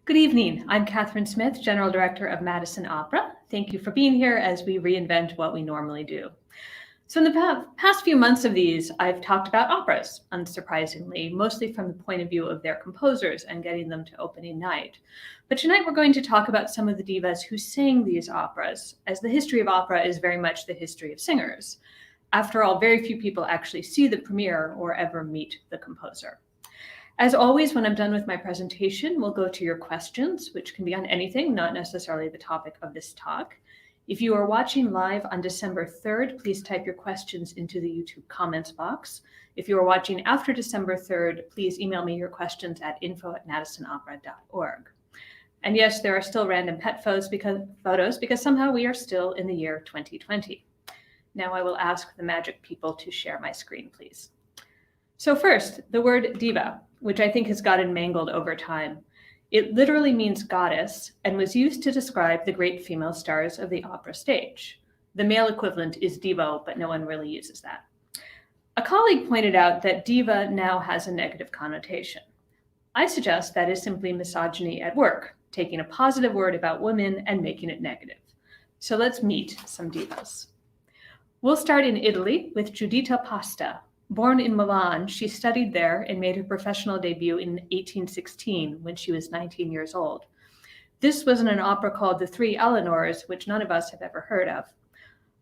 Good evening. I'm Kathryn Smith, General Director of Madison Opera. Thank you for being here as we reinvent what we normally do. So in the past few months of these, I've talked about operas, unsurprisingly, mostly from the point of view of their composers and getting them to opening night. But tonight we're going to talk about some of the divas who sang these operas, as the history of opera is very much the history of singers. After all, very few people actually see the premiere or ever meet the composer. As always, when I'm done with my presentation, we'll go to your questions, which can be on anything, not necessarily the topic of this talk. If you are watching live on December 3rd, please type your questions into the YouTube comments box. If you are watching after December 3rd, please email me your questions at info@madisonopera.org. And yes, there are still random pet photos because somehow we are still in the year 2020. Now I will ask the magic people to share my screen, please. So first, the word diva, which I think has gotten mangled over time. It literally means goddess and was used to describe the great female stars of the opera stage. The male equivalent is divo, but no one really uses that. A colleague pointed out that diva now has a negative connotation. I suggest that is simply misogyny at work, taking a positive word about women and making it negative. So let's meet some divas. We'll start in Italy with Giuditta Pasta. Born in Milan, she studied there and made her professional debut in 1816 when she was 19 years old. This was in an opera called The Three Eleanors, which none of us have ever heard of.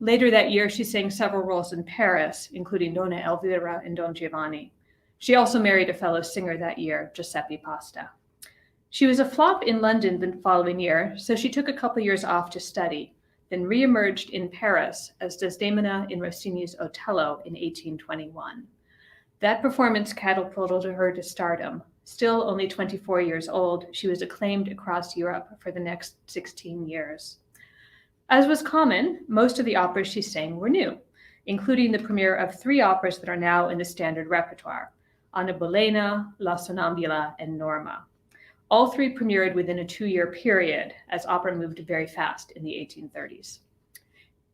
Later that year, she sang several roles in Paris, including Donna Elvira and Don Giovanni. She also married a fellow singer that year, Giuditta Pasta. She was a flop in London the following year, so she took a couple years off to study, then re-emerged in Paris as Desdemona in Rossini's Otello in 1821. That performance catapulted her to stardom. Still only 24 years old, she was acclaimed across Europe for the next 16 years. As was common, most of the operas she sang were new, including the premiere of 3 operas that are now in the standard repertoire, Anna Bolena, La Sonnambula, and Norma. All 3 premiered within a 2-year period, as opera moved very fast in the 1830s.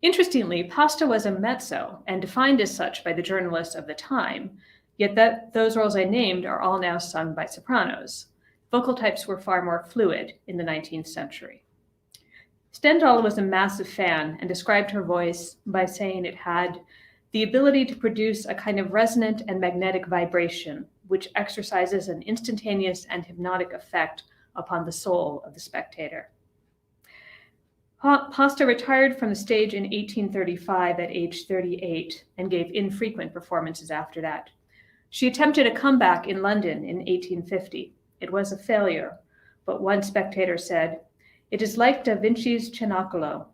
Interestingly, Pasta was a mezzo and defined as such by the journalists of the time, yet those roles I named are all now sung by sopranos. Vocal types were far more fluid in the 19th century. Stendhal was a massive fan and described her voice by saying it had the ability to produce a kind of resonant and magnetic vibration, which exercises an instantaneous and hypnotic effect upon the soul of the spectator. Pasta retired from the stage in 1835 at age 38 and gave infrequent performances after that. She attempted a comeback in London in 1850. It was a failure, but one spectator said, "It is like Da Vinci's Cenacolo,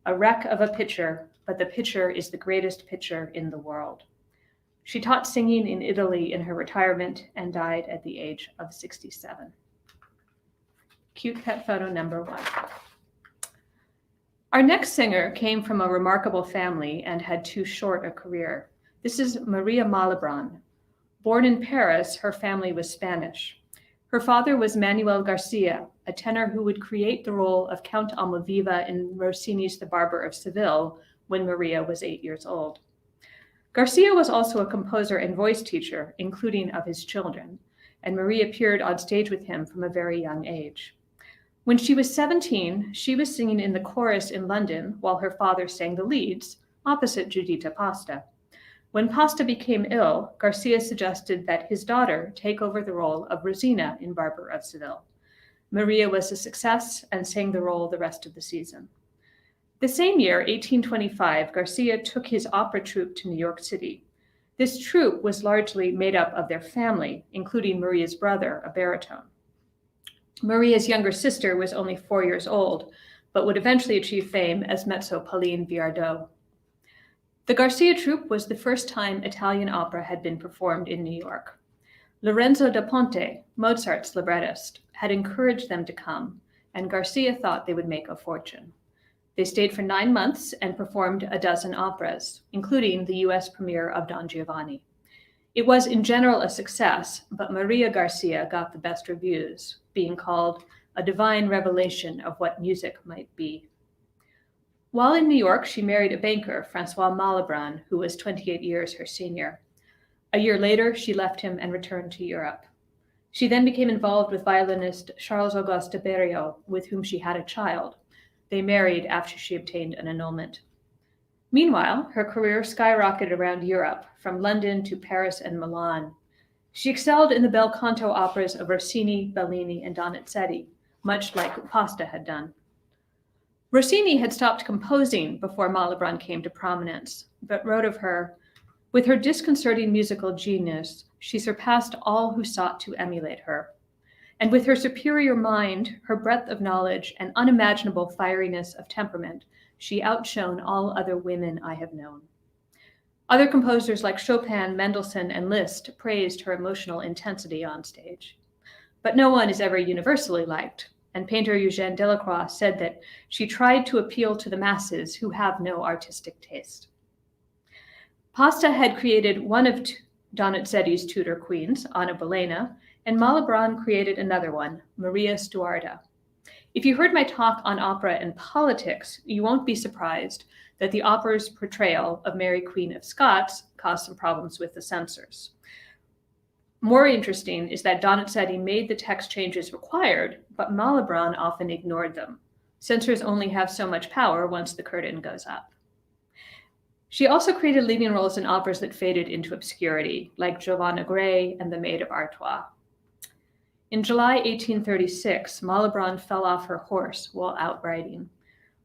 a wreck of a picture, but the picture is the greatest picture in the world." She taught singing in Italy in her retirement and died at the age of 67. Cute pet photo number 1. Our next singer came from a remarkable family and had too short a career. This is Maria Malibran. Born in Paris, her family was Spanish. Her father was Manuel Garcia, a tenor who would create the role of Count Almaviva in Rossini's The Barber of Seville when Maria was 8 years old. Garcia was also a composer and voice teacher, including of his children, and Marie appeared on stage with him from a very young age. When she was 17, she was singing in the chorus in London while her father sang the leads, opposite Giuditta Pasta. When Pasta became ill, Garcia suggested that his daughter take over the role of Rosina in Barber of Seville. Maria was a success and sang the role the rest of the season. The same year, 1825, Garcia took his opera troupe to New York City. This troupe was largely made up of their family, including Maria's brother, a baritone. Maria's younger sister was only 4 years old, but would eventually achieve fame as mezzo Pauline Viardot. The Garcia troupe was the first time Italian opera had been performed in New York. Lorenzo da Ponte, Mozart's librettist, had encouraged them to come, and Garcia thought they would make a fortune. They stayed for 9 months and performed a dozen operas, including the US premiere of Don Giovanni. It was in general a success, but Maria Garcia got the best reviews, being called a divine revelation of what music might be. While in New York, she married a banker, Francois Malibran, who was 28 years her senior. A year later, she left him and returned to Europe. She then became involved with violinist Charles Auguste de Berriot, with whom she had a child. They married after she obtained an annulment. Meanwhile, her career skyrocketed around Europe, from London to Paris and Milan. She excelled in the bel canto operas of Rossini, Bellini, and Donizetti, much like Pasta had done. Rossini had stopped composing before Malibran came to prominence, but wrote of her, "With her disconcerting musical genius, she surpassed all who sought to emulate her. And with her superior mind, her breadth of knowledge, and unimaginable fieriness of temperament, she outshone all other women I have known." Other composers like Chopin, Mendelssohn, and Liszt praised her emotional intensity on stage. But no one is ever universally liked, and painter Eugène Delacroix said that she tried to appeal to the masses who have no artistic taste. Pasta had created one of Donizetti's tutor queens, Anna Bolena, and Malibran created another one, Maria Stuarda. If you heard my talk on opera and politics, you won't be surprised that the opera's portrayal of Mary Queen of Scots caused some problems with the censors. More interesting is that Donizetti made the text changes required, but Malibran often ignored them. Censors only have so much power once the curtain goes up. She also created leading roles in operas that faded into obscurity, like Giovanna Grey and The Maid of Artois. In July 1836, Malibran fell off her horse while out riding.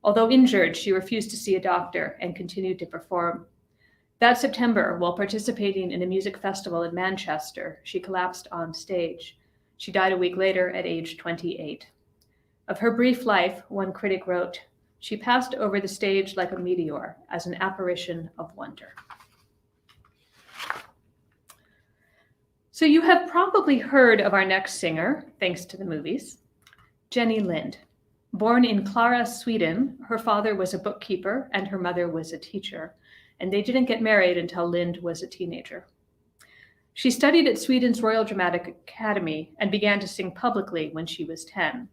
Although injured, she refused to see a doctor and continued to perform. That September, while participating in a music festival in Manchester, she collapsed on stage. She died a week later at age 28. Of her brief life, one critic wrote, "She passed over the stage like a meteor, as an apparition of wonder." So you have probably heard of our next singer, thanks to the movies, Jenny Lind. Born in Klara, Sweden, her father was a bookkeeper and her mother was a teacher, and they didn't get married until Lind was a teenager. She studied at Sweden's Royal Dramatic Academy and began to sing publicly when she was 10.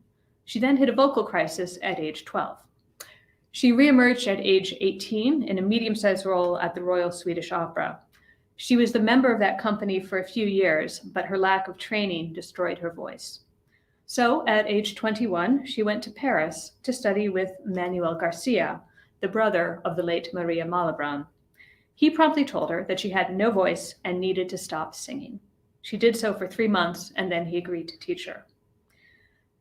She then hit a vocal crisis at age 12. She reemerged at age 18 in a medium-sized role at the Royal Swedish Opera. She was the member of that company for a few years, but her lack of training destroyed her voice. So at age 21, she went to Paris to study with Manuel Garcia, the brother of the late Maria Malibran. He promptly told her that she had no voice and needed to stop singing. She did so for 3 months, and then he agreed to teach her.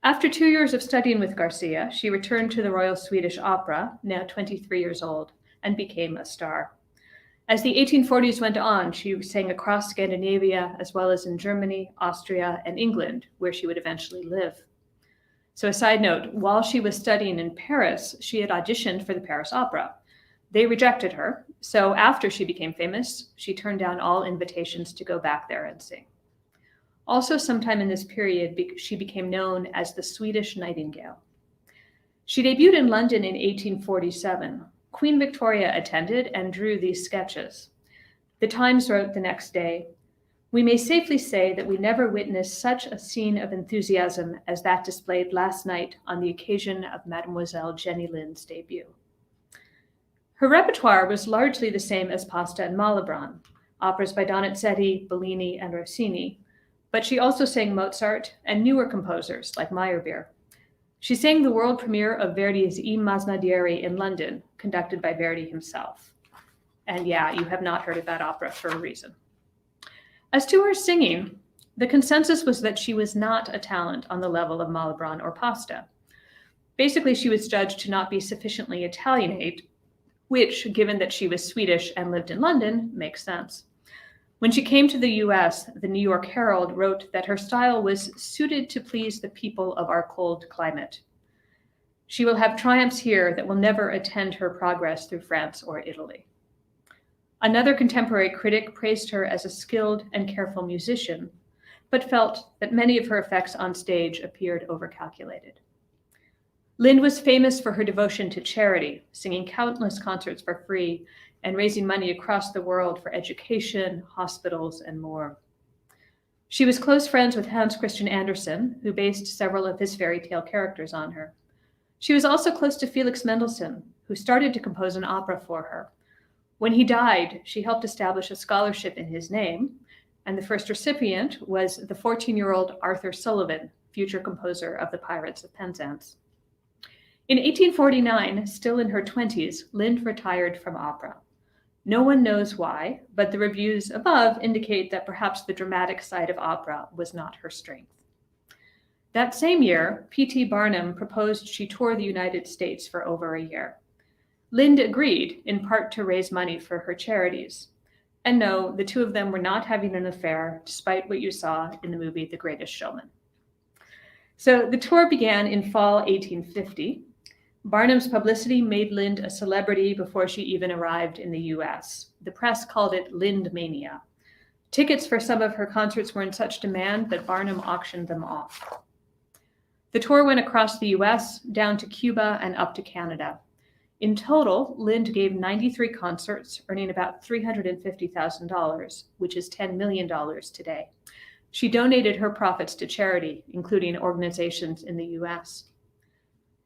After 2 years of studying with Garcia, she returned to the Royal Swedish Opera, now 23 years old, and became a star. As the 1840s went on, she sang across Scandinavia, as well as in Germany, Austria, and England, where she would eventually live. So a side note, while she was studying in Paris, she had auditioned for the Paris Opera. They rejected her, so after she became famous, she turned down all invitations to go back there and sing. Also, sometime in this period, she became known as the Swedish Nightingale. She debuted in London in 1847. Queen Victoria attended and drew these sketches. The Times wrote the next day, "We may safely say that we never witnessed such a scene of enthusiasm as that displayed last night on the occasion of Mademoiselle Jenny Lind's debut." Her repertoire was largely the same as Pasta and Malibran, operas by Donizetti, Bellini, and Rossini, but she also sang Mozart and newer composers like Meyerbeer. She sang the world premiere of Verdi's I Masnadieri in London, conducted by Verdi himself. And yeah, you have not heard of that opera for a reason. As to her singing, the consensus was that she was not a talent on the level of Malibran or Pasta. Basically, she was judged to not be sufficiently Italianate, which, given that she was Swedish and lived in London, makes sense. When she came to the US, the New York Herald wrote that her style was suited to please the people of our cold climate. She will have triumphs here that will never attend her progress through France or Italy. Another contemporary critic praised her as a skilled and careful musician, but felt that many of her effects on stage appeared overcalculated. Lind was famous for her devotion to charity, singing countless concerts for free and raising money across the world for education, hospitals, and more. She was close friends with Hans Christian Andersen, who based several of his fairy tale characters on her. She was also close to Felix Mendelssohn, who started to compose an opera for her. When he died, she helped establish a scholarship in his name, and the first recipient was the 14-year-old Arthur Sullivan, future composer of The Pirates of Penzance. In 1849, still in her 20s, Lind retired from opera. No one knows why, but the reviews above indicate that perhaps the dramatic side of opera was not her strength. That same year, P.T. Barnum proposed she tour the United States for over a year. Lind agreed, in part to raise money for her charities. And no, the two of them were not having an affair, despite what you saw in the movie The Greatest Showman. So the tour began in fall 1850. Barnum's publicity made Lind a celebrity before she even arrived in the US. The press called it Lind Mania. Tickets for some of her concerts were in such demand that Barnum auctioned them off. The tour went across the US, down to Cuba, and up to Canada. In total, Lind gave 93 concerts, earning about $350,000, which is $10 million today. She donated her profits to charity, including organizations in the US.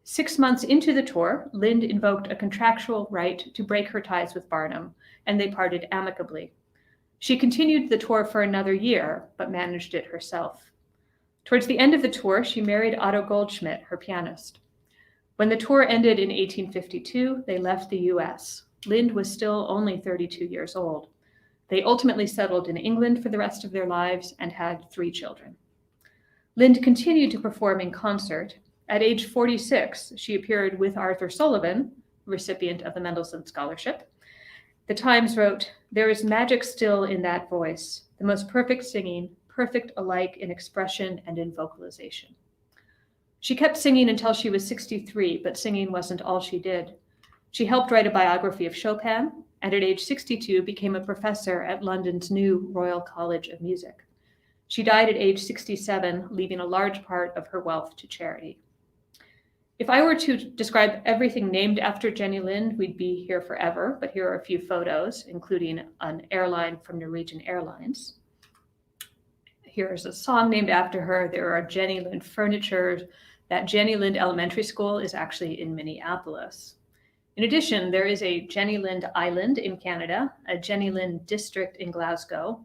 6 months into the tour, Lind invoked a contractual right to break her ties with Barnum, and they parted amicably. She continued the tour for another year, but managed it herself. Towards the end of the tour, she married Otto Goldschmidt, her pianist. When the tour ended in 1852, they left the US. Lind was still only 32 years old. They ultimately settled in England for the rest of their lives and had 3 children. Lind continued to perform in concert. At age 46, she appeared with Arthur Sullivan, recipient of the Mendelssohn Scholarship. The Times wrote, "There is magic still in that voice, the most perfect singing, perfect alike in expression and in vocalization." She kept singing until she was 63, but singing wasn't all she did. She helped write a biography of Chopin, and at age 62 became a professor at London's new Royal College of Music. She died at age 67, leaving a large part of her wealth to charity. If I were to describe everything named after Jenny Lind, we'd be here forever, but here are a few photos, including an airline from Norwegian Airlines. Here's a song named after her. There are Jenny Lind furniture. That Jenny Lind Elementary School is actually in Minneapolis. In addition, there is a Jenny Lind Island in Canada, a Jenny Lind District in Glasgow,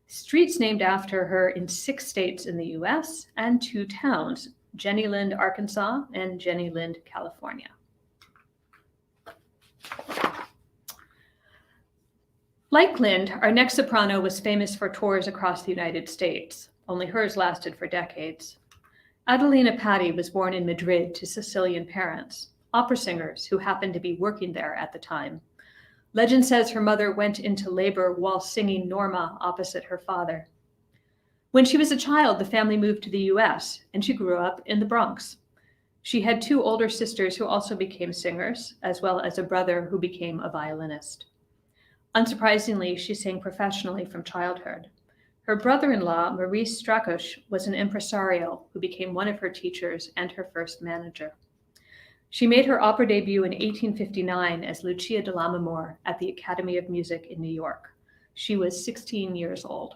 streets named after her in 6 states in the US, and 2 towns, Jenny Lind, Arkansas, and Jenny Lind, California. Like Lind, our next soprano was famous for tours across the United States, only hers lasted for decades. Adelina Patti was born in Madrid to Sicilian parents, opera singers who happened to be working there at the time. Legend says her mother went into labor while singing Norma opposite her father. When she was a child, the family moved to the US, and she grew up in the Bronx. She had 2 older sisters who also became singers, as well as a brother who became a violinist. Unsurprisingly, she sang professionally from childhood. Her brother-in-law, Maurice Strakosch, was an impresario who became one of her teachers and her first manager. She made her opera debut in 1859 as Lucia de Lammermoor at the Academy of Music in New York. She was 16 years old.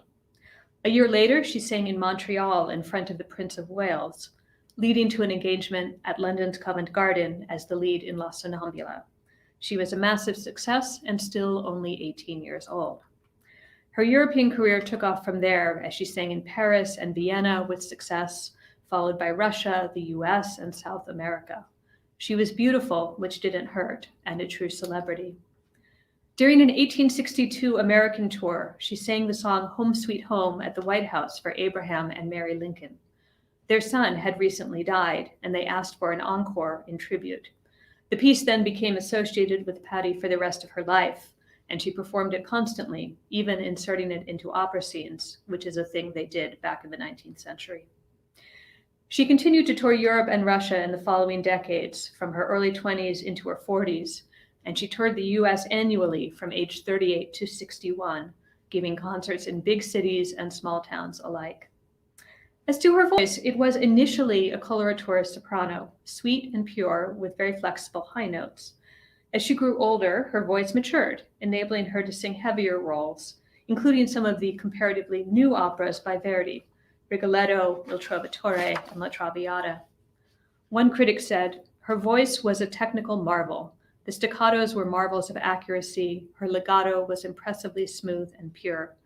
A year later, she sang in Montreal in front of the Prince of Wales, leading to an engagement at London's Covent Garden as the lead in La Sonnambula. She was a massive success and still only 18 years old. Her European career took off from there as she sang in Paris and Vienna with success, followed by Russia, the US, and South America. She was beautiful, which didn't hurt, and a true celebrity. During an 1862 American tour, she sang the song Home Sweet Home at the White House for Abraham and Mary Lincoln. Their son had recently died, and they asked for an encore in tribute. The piece then became associated with Patti for the rest of her life, and she performed it constantly, even inserting it into opera scenes, which is a thing they did back in the 19th century. She continued to tour Europe and Russia in the following decades, from her early 20s into her 40s, and she toured the US annually from age 38 to 61, giving concerts in big cities and small towns alike. As to her voice, it was initially a coloratura soprano, sweet and pure with very flexible high notes. As she grew older, her voice matured, enabling her to sing heavier roles, including some of the comparatively new operas by Verdi, Rigoletto, Il Trovatore, and La Traviata. One critic said, "Her voice was a technical marvel. The staccatos were marvels of accuracy. Her legato was impressively smooth and pure.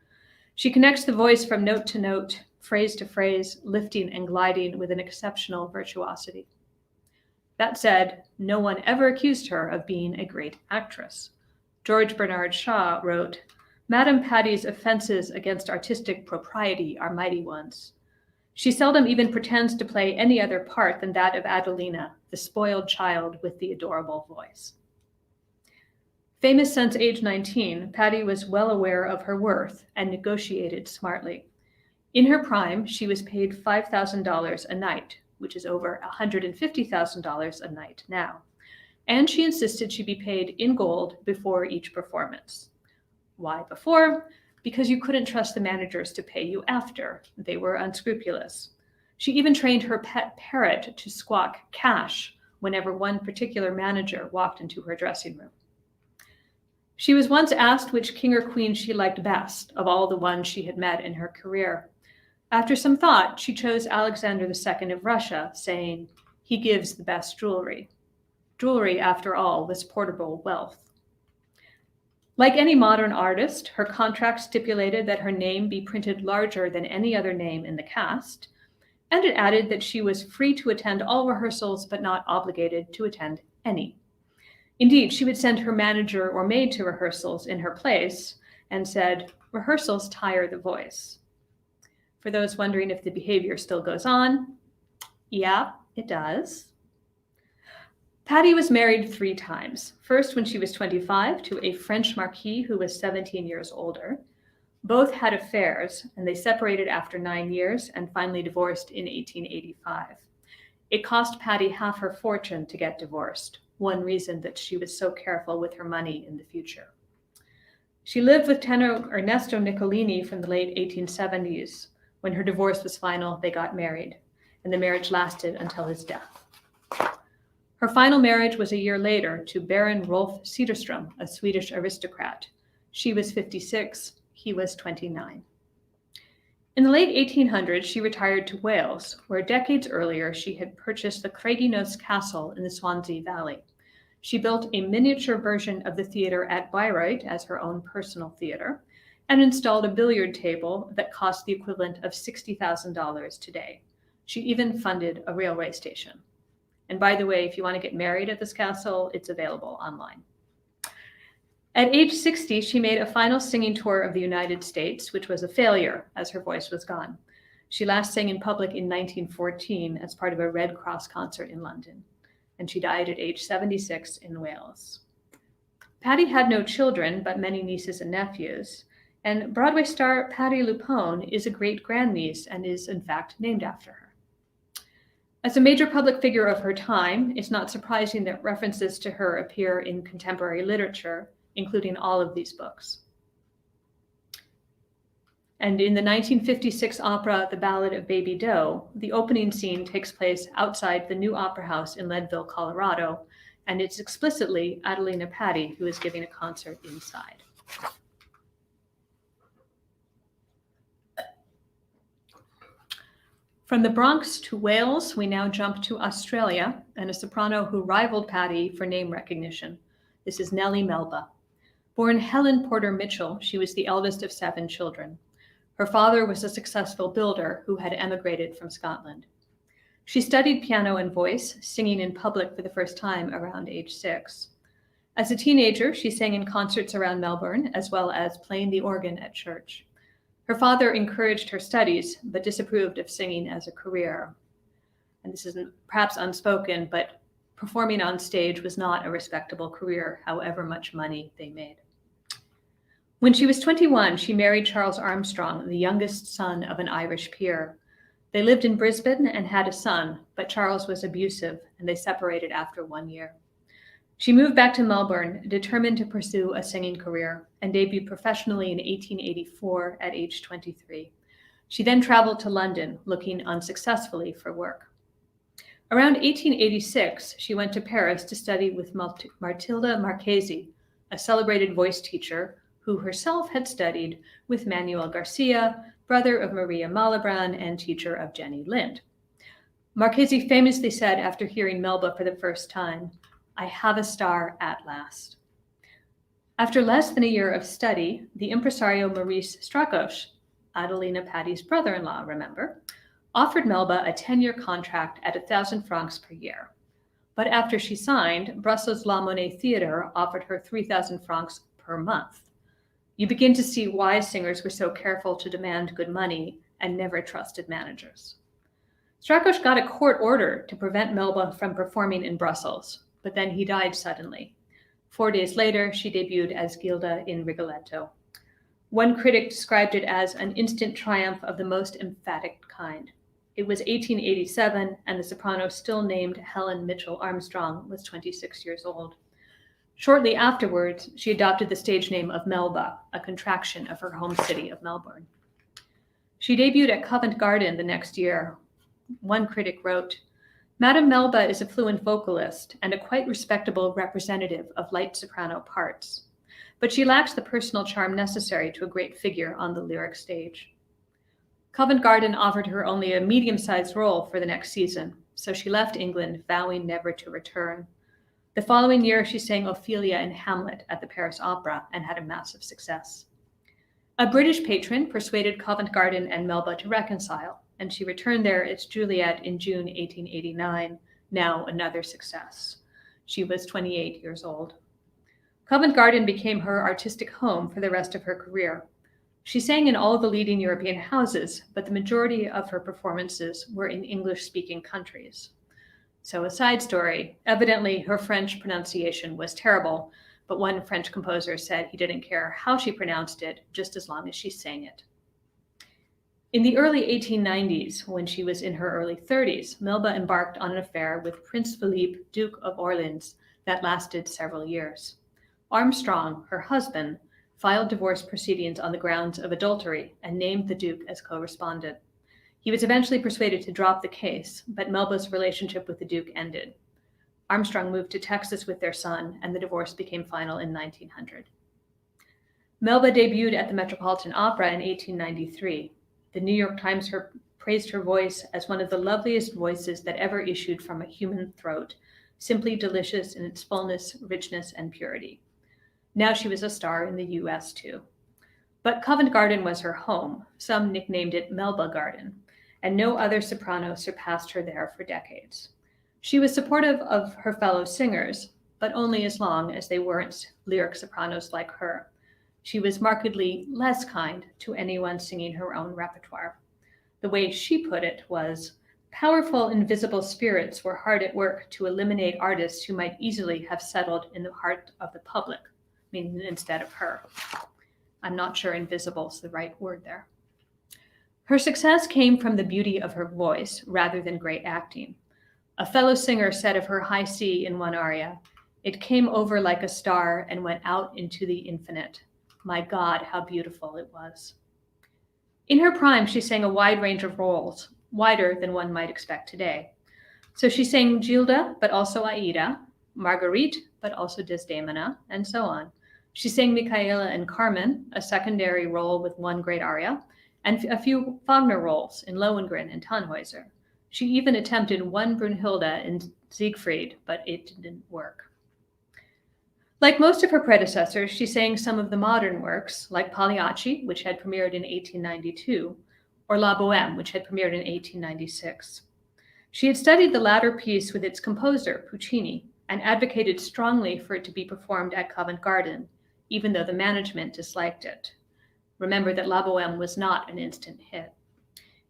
She connects the voice from note to note, phrase to phrase, lifting and gliding with an exceptional virtuosity. That said, no one ever accused her of being a great actress. George Bernard Shaw wrote, "Madame Patty's offenses against artistic propriety are mighty ones. She seldom even pretends to play any other part than that of Adelina, the spoiled child with the adorable voice." Famous since age 19, Patty was well aware of her worth and negotiated smartly. In her prime, she was paid $5,000 a night, which is over $150,000 a night now. And she insisted she be paid in gold before each performance. Why before? Because you couldn't trust the managers to pay you after. They were unscrupulous. She even trained her pet parrot to squawk cash whenever one particular manager walked into her dressing room. She was once asked which king or queen she liked best of all the ones she had met in her career. After some thought, she chose Alexander II of Russia, saying, "He gives the best jewelry." Jewelry, after all, was portable wealth. Like any modern artist, her contract stipulated that her name be printed larger than any other name in the cast, and it added that she was free to attend all rehearsals but not obligated to attend any. Indeed, she would send her manager or maid to rehearsals in her place and said, "Rehearsals tire the voice." For those wondering if the behavior still goes on, yeah, it does. Patty was married 3 times. First, when she was 25, to a French marquis who was 17 years older. Both had affairs, and they separated after 9 years and finally divorced in 1885. It cost Patty half her fortune to get divorced, one reason that she was so careful with her money in the future. She lived with tenor Ernesto Niccolini from the late 1870s. When her divorce was final, they got married, and the marriage lasted until his death. Her final marriage was a year later to Baron Rolf Cederström, a Swedish aristocrat. She was 56, he was 29. In the late 1800s, she retired to Wales, where decades earlier she had purchased the Craigieno's Castle in the Swansea Valley. She built a miniature version of the theater at Bayreuth as her own personal theater, and installed a billiard table that cost the equivalent of $60,000 today. She even funded a railway station. And by the way, if you want to get married at this castle, it's available online. At age 60, she made a final singing tour of the United States, which was a failure as her voice was gone. She last sang in public in 1914 as part of a Red Cross concert in London, and she died at age 76 in Wales. Patty had no children, but many nieces and nephews, and Broadway star Patti LuPone is a great-grandniece and is, in fact, named after her. As a major public figure of her time, it's not surprising that references to her appear in contemporary literature, including all of these books. And in the 1956 opera, The Ballad of Baby Doe, the opening scene takes place outside the new opera house in Leadville, Colorado, and it's explicitly Adelina Patti who is giving a concert inside. From the Bronx to Wales, we now jump to Australia and a soprano who rivaled Patty for name recognition. This is Nellie Melba. Born Helen Porter Mitchell, she was the eldest of 7 children. Her father was a successful builder who had emigrated from Scotland. She studied piano and voice, singing in public for the first time around age 6. As a teenager, she sang in concerts around Melbourne, as well as playing the organ at church. Her father encouraged her studies, but disapproved of singing as a career. And this is perhaps unspoken, but performing on stage was not a respectable career, however much money they made. When she was 21, she married Charles Armstrong, the youngest son of an Irish peer. They lived in Brisbane and had a son, but Charles was abusive, and they separated after 1 year. She moved back to Melbourne, determined to pursue a singing career, and debuted professionally in 1884 at age 23. She then traveled to London, looking unsuccessfully for work. Around 1886, she went to Paris to study with Matilda Marchesi, a celebrated voice teacher who herself had studied with Manuel Garcia, brother of Maria Malibran and teacher of Jenny Lind. Marchesi famously said after hearing Melba for the first time, "I have a star at last." After less than a year of study, the impresario Maurice Strakosch Adelina Patty's brother-in-law, remember, offered Melba a 10-year contract at 1,000 francs per year. But after she signed, Brussels La Monnaie Theatre offered her 3,000 francs per month. You begin to see why singers were so careful to demand good money and never trusted managers. Strakos got a court order to prevent Melba from performing in Brussels, but then he died suddenly. 4 days later, she debuted as Gilda in Rigoletto. One critic described it as an instant triumph of the most emphatic kind. It was 1887, and the soprano still named Helen Mitchell Armstrong was 26 years old. Shortly afterwards, she adopted the stage name of Melba, a contraction of her home city of Melbourne. She debuted at Covent Garden the next year. One critic wrote, "Madame Melba is a fluent vocalist and a quite respectable representative of light soprano parts, but she lacks the personal charm necessary to a great figure on the lyric stage." Covent Garden offered her only a medium-sized role for the next season, so she left England, vowing never to return. The following year, she sang Ophelia in Hamlet at the Paris Opera and had a massive success. A British patron persuaded Covent Garden and Melba to reconcile, and she returned there as Juliet in June 1889, now another success. She was 28 years old. Covent Garden became her artistic home for the rest of her career. She sang in all the leading European houses, but the majority of her performances were in English-speaking countries. So a side story, evidently her French pronunciation was terrible, but one French composer said he didn't care how she pronounced it, just as long as she sang it. In the early 1890s, when she was in her early 30s, Melba embarked on an affair with Prince Philippe, Duke of Orleans, that lasted several years. Armstrong, her husband, filed divorce proceedings on the grounds of adultery and named the Duke as co-respondent. He was eventually persuaded to drop the case, but Melba's relationship with the Duke ended. Armstrong moved to Texas with their son, and the divorce became final in 1900. Melba debuted at the Metropolitan Opera in 1893. The New York Times praised her voice as one of the loveliest voices that ever issued from a human throat, simply delicious in its fullness, richness, and purity. Now she was a star in the US too. But Covent Garden was her home. Some nicknamed it Melba Garden, and no other soprano surpassed her there for decades. She was supportive of her fellow singers, but only as long as they weren't lyric sopranos like her. She was markedly less kind to anyone singing her own repertoire. The way she put it was, powerful invisible spirits were hard at work to eliminate artists who might easily have settled in the heart of the public, meaning instead of her. I'm not sure invisible is the right word there. Her success came from the beauty of her voice rather than great acting. A fellow singer said of her high C in one aria, "It came over like a star and went out into the infinite. My God, how beautiful it was." In her prime, she sang a wide range of roles, wider than one might expect today. So she sang Gilda, but also Aida, Marguerite, but also Desdemona, and so on. She sang Michaela and Carmen, a secondary role with one great aria, and a few Wagner roles in Lohengrin and Tannhäuser. She even attempted one Brunhilde in Siegfried, but it didn't work. Like most of her predecessors, she sang some of the modern works, like Pagliacci, which had premiered in 1892, or La Bohème, which had premiered in 1896. She had studied the latter piece with its composer, Puccini, and advocated strongly for it to be performed at Covent Garden, even though the management disliked it. Remember that La Bohème was not an instant hit.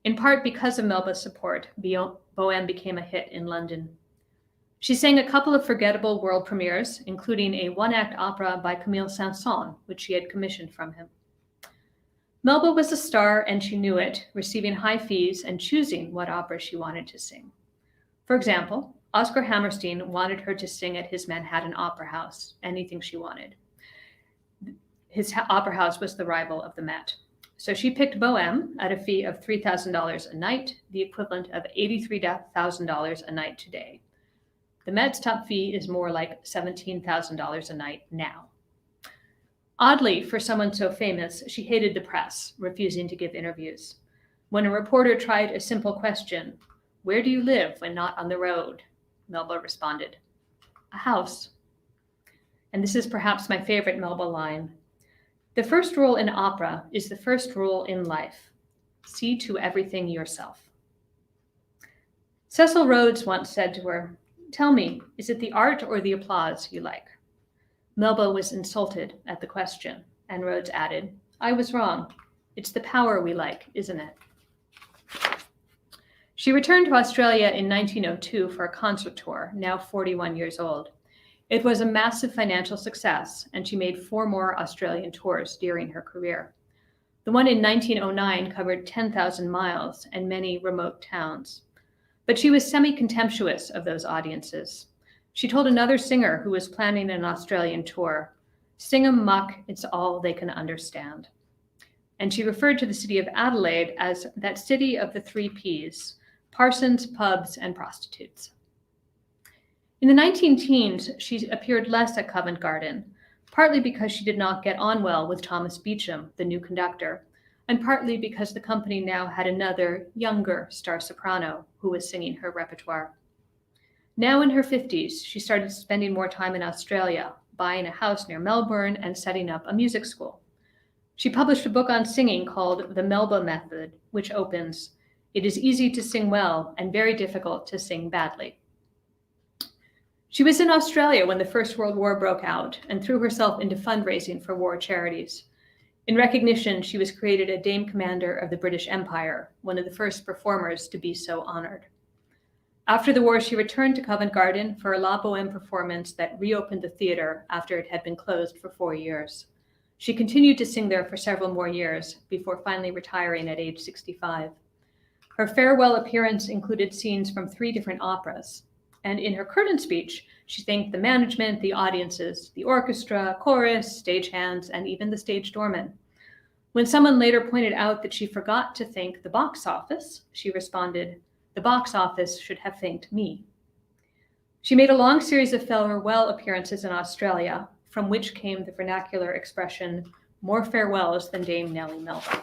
In part because of Melba's support, Bohème became a hit in London. She sang a couple of forgettable world premieres, including a one-act opera by Camille Saint-Saëns, which she had commissioned from him. Melba was a star, and she knew it, receiving high fees and choosing what opera she wanted to sing. For example, Oscar Hammerstein wanted her to sing at his Manhattan Opera House, anything she wanted. His opera house was the rival of the Met. So she picked Bohème at a fee of $3,000 a night, the equivalent of $83,000 a night today. The Met's top fee is more like $17,000 a night now. Oddly, for someone so famous, she hated the press, refusing to give interviews. When a reporter tried a simple question, "Where do you live when not on the road?" Melba responded, "A house." And this is perhaps my favorite Melba line. "The first rule in opera is the first rule in life. See to everything yourself. Cecil Rhodes once said to her, "Tell me, is it the art or the applause you like?" Melba was insulted at the question, and Rhodes added, "I was wrong. It's the power we like, isn't it?" She returned to Australia in 1902 for a concert tour, now 41 years old. It was a massive financial success, and she made 4 more Australian tours during her career. The one in 1909 covered 10,000 miles and many remote towns. But she was semi-contemptuous of those audiences. She told another singer who was planning an Australian tour, "Sing 'em muck, it's all they can understand." And she referred to the city of Adelaide as that city of the 3 Ps, parsons, pubs, and prostitutes. In the 19-teens, she appeared less at Covent Garden, partly because she did not get on well with Thomas Beecham, the new conductor, and partly because the company now had another, younger star soprano who was singing her repertoire. Now in her 50s, she started spending more time in Australia, buying a house near Melbourne and setting up a music school. She published a book on singing called The Melba Method, which opens, "It is easy to sing well and very difficult to sing badly." She was in Australia when the First World War broke out and threw herself into fundraising for war charities. In recognition, she was created a Dame Commander of the British Empire, one of the first performers to be so honored. After the war, she returned to Covent Garden for a La Boheme performance that reopened the theater after it had been closed for 4 years. She continued to sing there for several more years before finally retiring at age 65. Her farewell appearance included scenes from 3 different operas, and in her curtain speech, she thanked the management, the audiences, the orchestra, chorus, stagehands, and even the stage doorman. When someone later pointed out that she forgot to thank the box office, she responded, "The box office should have thanked me." She made a long series of farewell appearances in Australia, from which came the vernacular expression, "More farewells than Dame Nellie Melba."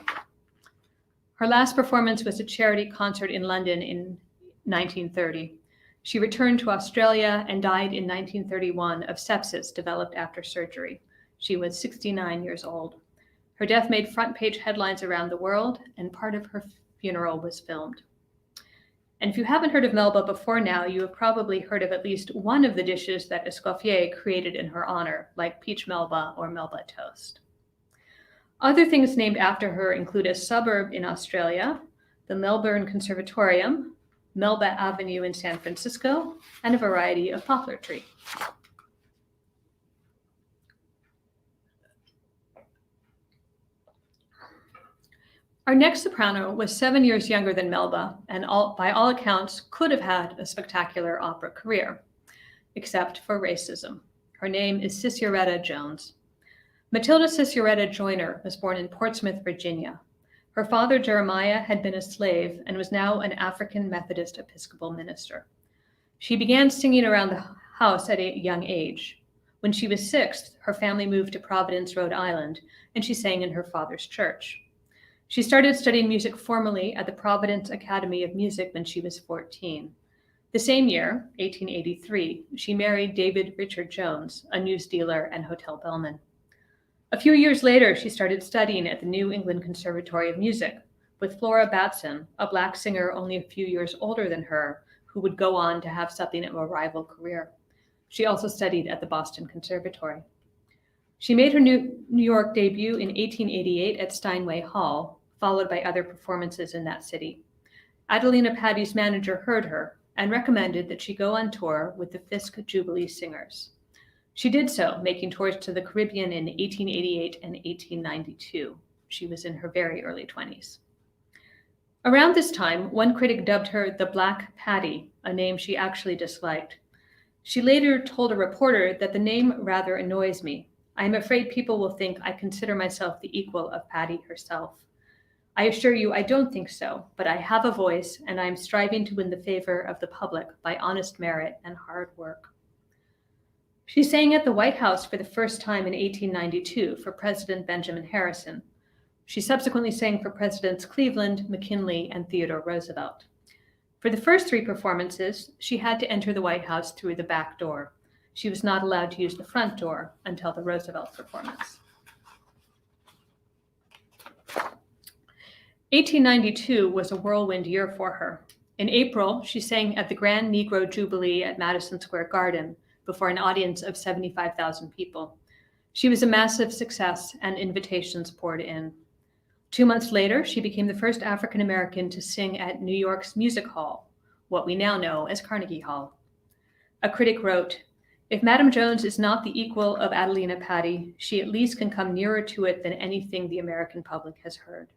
Her last performance was a charity concert in London in 1930. She returned to Australia and died in 1931 of sepsis developed after surgery. She was 69 years old. Her death made front-page headlines around the world, and part of her funeral was filmed. And if you haven't heard of Melba before now, you have probably heard of at least one of the dishes that Escoffier created in her honor, like peach Melba or Melba toast. Other things named after her include a suburb in Australia, the Melbourne Conservatorium, Melba Avenue in San Francisco, and a variety of poplar tree. Our next soprano was 7 years younger than Melba, and by all accounts could have had a spectacular opera career, except for racism. Her name is Cecilia Jones. Matilda Cecilia Joyner was born in Portsmouth, Virginia. Her father, Jeremiah, had been a slave and was now an African Methodist Episcopal minister. She began singing around the house at a young age. When she was 6, her family moved to Providence, Rhode Island, and she sang in her father's church. She started studying music formally at the Providence Academy of Music when she was 14. The same year, 1883, she married David Richard Jones, a newsdealer and hotel bellman. A few years later, she started studying at the New England Conservatory of Music with Flora Batson, a Black singer only a few years older than her, who would go on to have something of a rival career. She also studied at the Boston Conservatory. She made her New York debut in 1888 at Steinway Hall, followed by other performances in that city. Adelina Patti's manager heard her and recommended that she go on tour with the Fisk Jubilee Singers. She did so, making tours to the Caribbean in 1888 and 1892. She was in her very early 20s. Around this time, one critic dubbed her the Black Patty, a name she actually disliked. She later told a reporter that the name rather annoys me. I am afraid people will think I consider myself the equal of Patty herself. I assure you I don't think so, but I have a voice and I am striving to win the favor of the public by honest merit and hard work. She sang at the White House for the first time in 1892 for President Benjamin Harrison. She subsequently sang for Presidents Cleveland, McKinley, and Theodore Roosevelt. For the first 3 performances, she had to enter the White House through the back door. She was not allowed to use the front door until the Roosevelt performance. 1892 was a whirlwind year for her. In April, she sang at the Grand Negro Jubilee at Madison Square Garden before an audience of 75,000 people. She was a massive success, and invitations poured in. 2 months later, she became the first African American to sing at New York's Music Hall, what we now know as Carnegie Hall. A critic wrote, "If Madame Jones is not the equal of Adelina Patti, she at least can come nearer to it than anything the American public has heard.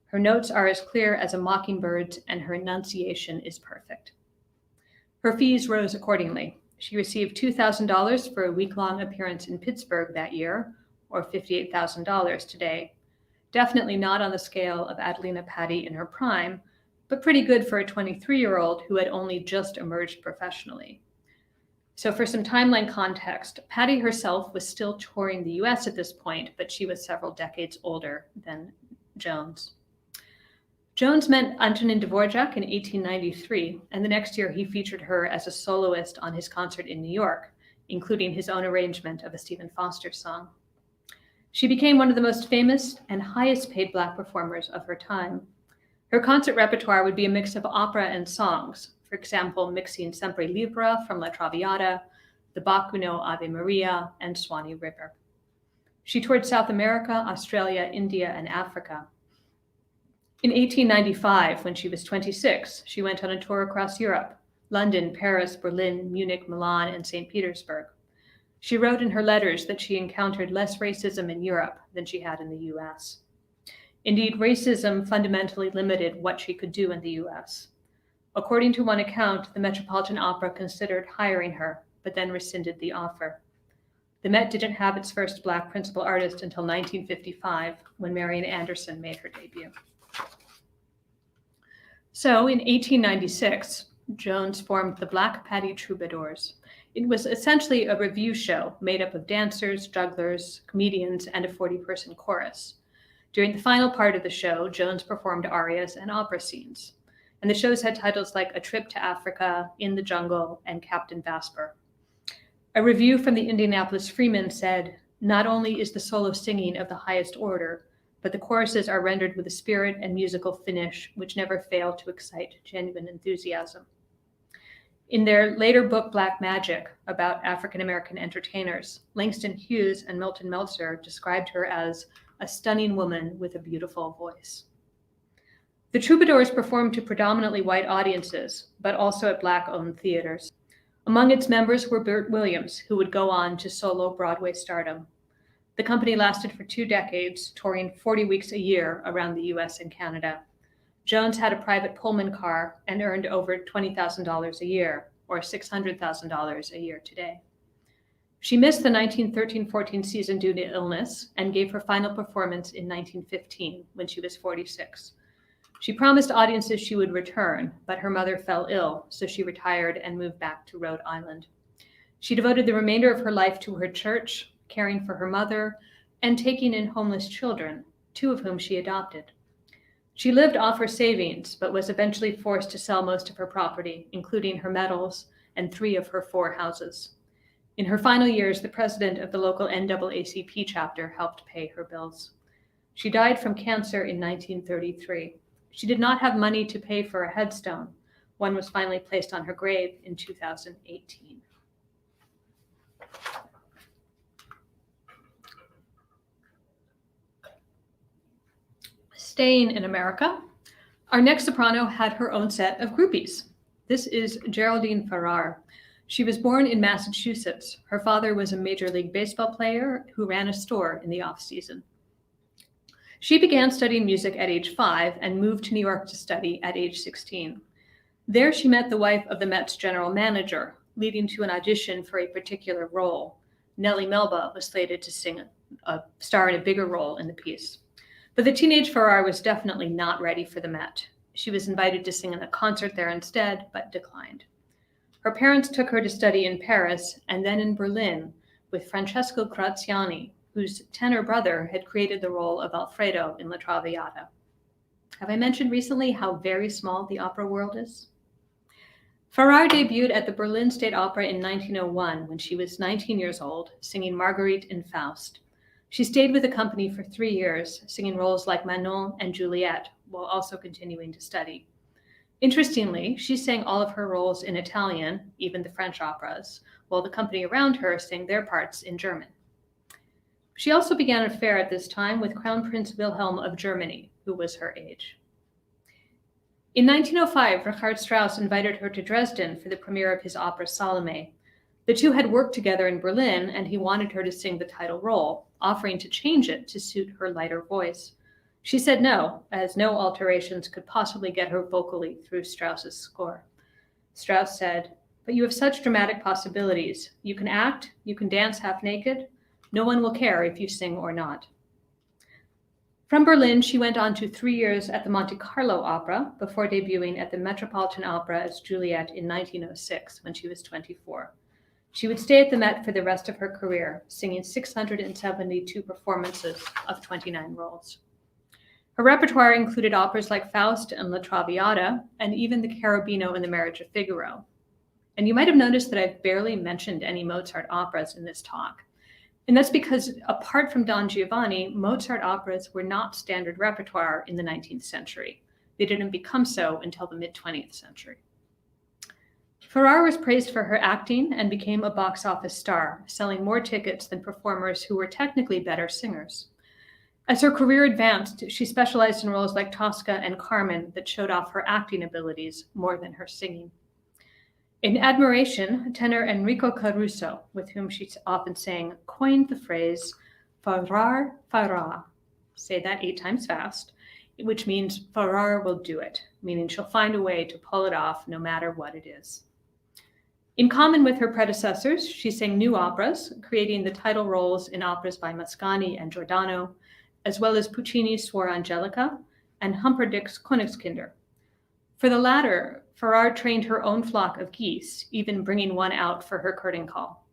Her notes are as clear as a mockingbird's, and her enunciation is perfect." Her fees rose accordingly. She received $2,000 for a week-long appearance in Pittsburgh that year, or $58,000 today. Definitely not on the scale of Adelina Patti in her prime, but pretty good for a 23-year-old who had only just emerged professionally. So for some timeline context, Patti herself was still touring the US at this point, but she was several decades older than Jones. Jones met Antonin Dvorak in 1893, and the next year he featured her as a soloist on his concert in New York, including his own arrangement of a Stephen Foster song. She became one of the most famous and highest paid Black performers of her time. Her concert repertoire would be a mix of opera and songs, for example, mixing Sempre Libera from La Traviata, the Bach Gounod Ave Maria, and Swanee River. She toured South America, Australia, India, and Africa. In 1895, when she was 26, she went on a tour across Europe, London, Paris, Berlin, Munich, Milan, and St. Petersburg. She wrote in her letters that she encountered less racism in Europe than she had in the US. Indeed, racism fundamentally limited what she could do in the US. According to one account, the Metropolitan Opera considered hiring her, but then rescinded the offer. The Met didn't have its first Black principal artist until 1955, when Marian Anderson made her debut. So in 1896, Jones formed the Black Patti Troubadours. It was essentially a revue show made up of dancers, jugglers, comedians, and a 40-person chorus. During the final part of the show, Jones performed arias and opera scenes. And the shows had titles like A Trip to Africa, In the Jungle, and Captain Vasper. A review from the Indianapolis Freeman said, "Not only is the solo singing of the highest order, but the choruses are rendered with a spirit and musical finish which never fail to excite genuine enthusiasm." In their later book, Black Magic, about African-American entertainers, Langston Hughes and Milton Meltzer described her as a stunning woman with a beautiful voice. The Troubadours performed to predominantly white audiences, but also at Black-owned theaters. Among its members were Bert Williams, who would go on to solo Broadway stardom. The company lasted for 2 decades, touring 40 weeks a year around the US and Canada. Jones had a private Pullman car and earned over $20,000 a year, or $600,000 a year today. She missed the 1913-14 season due to illness and gave her final performance in 1915 when she was 46. She promised audiences she would return, but her mother fell ill, so she retired and moved back to Rhode Island. She devoted the remainder of her life to her church, caring for her mother, and taking in homeless children, 2 of whom she adopted. She lived off her savings, but was eventually forced to sell most of her property, including her medals and 3 of her 4 houses. In her final years, the president of the local NAACP chapter helped pay her bills. She died from cancer in 1933. She did not have money to pay for a headstone. One was finally placed on her grave in 2018. Staying in America, our next soprano had her own set of groupies. This is Geraldine Farrar. She was born in Massachusetts. Her father was a Major League Baseball player who ran a store in the off-season. She began studying music at age 5 and moved to New York to study at age 16. There she met the wife of the Met's general manager, leading to an audition for a particular role. Nellie Melba was slated to star in a bigger role in the piece. But the teenage Farrar was definitely not ready for the Met. She was invited to sing in a concert there instead, but declined. Her parents took her to study in Paris and then in Berlin with Francesco Graziani, whose tenor brother had created the role of Alfredo in La Traviata. Have I mentioned recently how very small the opera world is? Farrar debuted at the Berlin State Opera in 1901 when she was 19 years old, singing Marguerite in Faust. She stayed with the company for 3 years, singing roles like Manon and Juliet, while also continuing to study. Interestingly, she sang all of her roles in Italian, even the French operas, while the company around her sang their parts in German. She also began an affair at this time with Crown Prince Wilhelm of Germany, who was her age. In 1905, Richard Strauss invited her to Dresden for the premiere of his opera Salome. The two had worked together in Berlin, and he wanted her to sing the title role, offering to change it to suit her lighter voice. She said no, as no alterations could possibly get her vocally through Strauss's score. Strauss said, "But you have such dramatic possibilities. You can act, you can dance half naked. No one will care if you sing or not." From Berlin, she went on to 3 years at the Monte Carlo Opera before debuting at the Metropolitan Opera as Juliet in 1906 when she was 24. She would stay at the Met for the rest of her career, singing 672 performances of 29 roles. Her repertoire included operas like Faust and La Traviata, and even the Cherubino in The Marriage of Figaro. And you might have noticed that I've barely mentioned any Mozart operas in this talk. And that's because, apart from Don Giovanni, Mozart operas were not standard repertoire in the 19th century. They didn't become so until the mid-20th century. Farrar was praised for her acting and became a box office star, selling more tickets than performers who were technically better singers. As her career advanced, she specialized in roles like Tosca and Carmen that showed off her acting abilities more than her singing. In admiration, tenor Enrico Caruso, with whom she often sang, coined the phrase Farrar farà, say that 8 times fast, which means Farrar will do it, meaning she'll find a way to pull it off no matter what it is. In common with her predecessors, she sang new operas, creating the title roles in operas by Mascagni and Giordano, as well as Puccini's Suor Angelica and Humperdinck's Königskinder. For the latter, Farrar trained her own flock of geese, even bringing one out for her curtain call.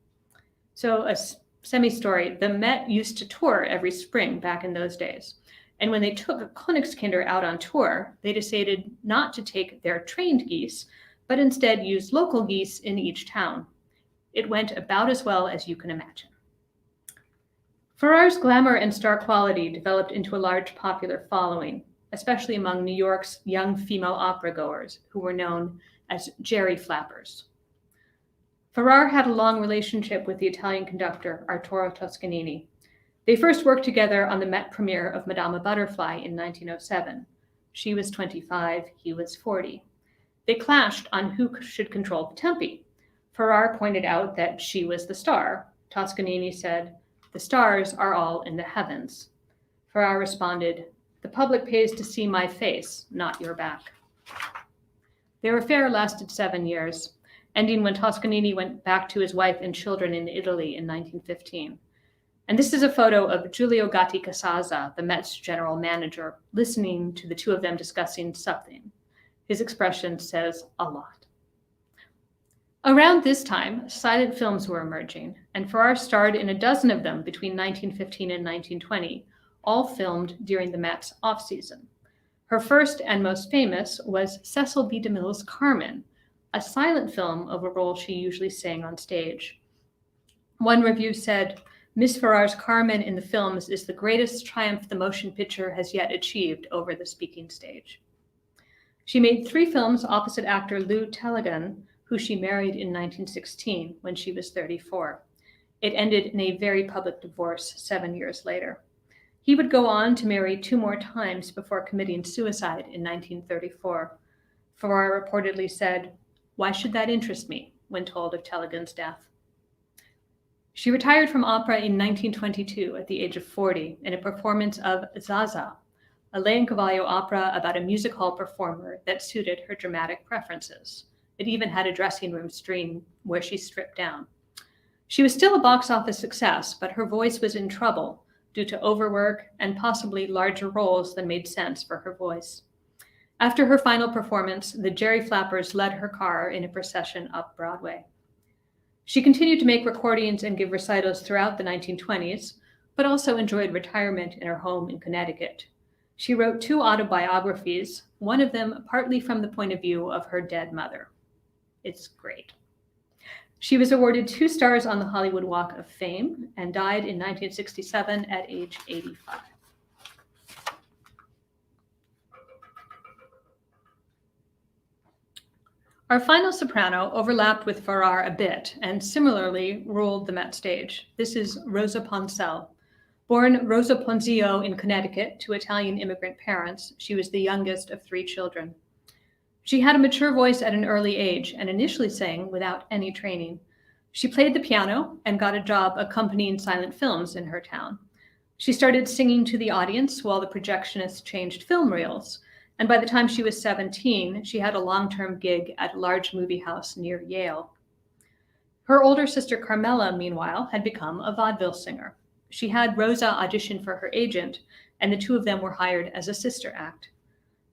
So a semi-story, the Met used to tour every spring back in those days. And when they took Königskinder out on tour, they decided not to take their trained geese, but instead use local geese in each town. It went about as well as you can imagine. Farrar's glamour and star quality developed into a large popular following, especially among New York's young female opera goers, who were known as Jerry Flappers. Farrar had a long relationship with the Italian conductor Arturo Toscanini. They first worked together on the Met premiere of Madama Butterfly in 1907. She was 25, he was 40. They clashed on who should control the tempi. Farrar pointed out that she was the star. Toscanini said, "The stars are all in the heavens." Farrar responded, "The public pays to see my face, not your back." Their affair lasted 7 years, ending when Toscanini went back to his wife and children in Italy in 1915. And this is a photo of Giulio Gatti Casazza, the Met's general manager, listening to the two of them discussing something. His expression says a lot. Around this time, silent films were emerging, and Farrar starred in a dozen of them between 1915 and 1920, all filmed during the Met's off-season. Her first and most famous was Cecil B. DeMille's Carmen, a silent film of a role she usually sang on stage. One review said, "Miss Farrar's Carmen in the films is the greatest triumph the motion picture has yet achieved over the speaking stage." She made 3 films opposite actor Lou Tellegen, who she married in 1916 when she was 34. It ended in a very public divorce 7 years later. He would go on to marry 2 more times before committing suicide in 1934. Farrar reportedly said, "Why should that interest me?" when told of Tellegen's death. She retired from opera in 1922 at the age of 40 in a performance of Zaza, a Leoncavallo opera about a music hall performer that suited her dramatic preferences. It even had a dressing room scene where she stripped down. She was still a box office success, but her voice was in trouble due to overwork and possibly larger roles than made sense for her voice. After her final performance, the Jerry Flappers led her car in a procession up Broadway. She continued to make recordings and give recitals throughout the 1920s, but also enjoyed retirement in her home in Connecticut. She wrote 2 autobiographies, one of them partly from the point of view of her dead mother. It's great. She was awarded 2 stars on the Hollywood Walk of Fame and died in 1967 at age 85. Our final soprano overlapped with Farrar a bit and similarly ruled the Met stage. This is Rosa Ponselle. Born Rosa Ponselle in Connecticut to Italian immigrant parents, she was the youngest of 3 children. She had a mature voice at an early age and initially sang without any training. She played the piano and got a job accompanying silent films in her town. She started singing to the audience while the projectionist changed film reels, and by the time she was 17, she had a long-term gig at a large movie house near Yale. Her older sister Carmela, meanwhile, had become a vaudeville singer. She had Rosa audition for her agent, and the two of them were hired as a sister act.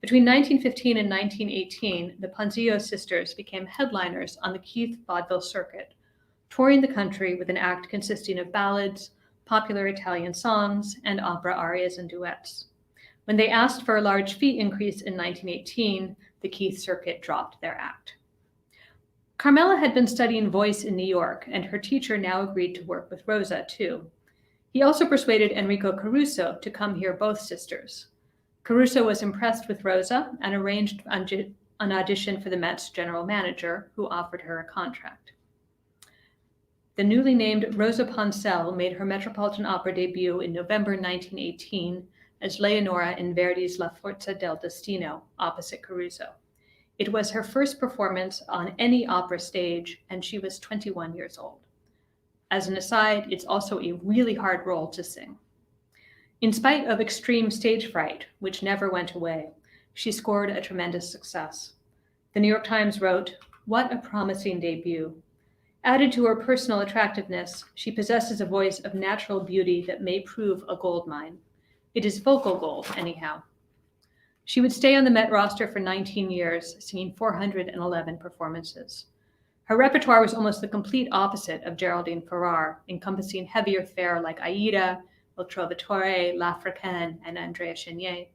Between 1915 and 1918, the Ponselle sisters became headliners on the Keith vaudeville circuit, touring the country with an act consisting of ballads, popular Italian songs, and opera arias and duets. When they asked for a large fee increase in 1918, the Keith circuit dropped their act. Carmela had been studying voice in New York, and her teacher now agreed to work with Rosa, too. He also persuaded Enrico Caruso to come hear both sisters. Caruso was impressed with Rosa and arranged an audition for the Met's general manager, who offered her a contract. The newly named Rosa Ponselle made her Metropolitan Opera debut in November 1918 as Leonora in Verdi's La Forza del Destino, opposite Caruso. It was her first performance on any opera stage, and she was 21 years old. As an aside, it's also a really hard role to sing. In spite of extreme stage fright, which never went away, she scored a tremendous success. The New York Times wrote, "What a promising debut. Added to her personal attractiveness, she possesses a voice of natural beauty that may prove a gold mine. It is vocal gold, anyhow." She would stay on the Met roster for 19 years, singing 411 performances. Her repertoire was almost the complete opposite of Geraldine Farrar, encompassing heavier fare like Aida, Il Trovatore, L'Africaine, and Andrea Chenier.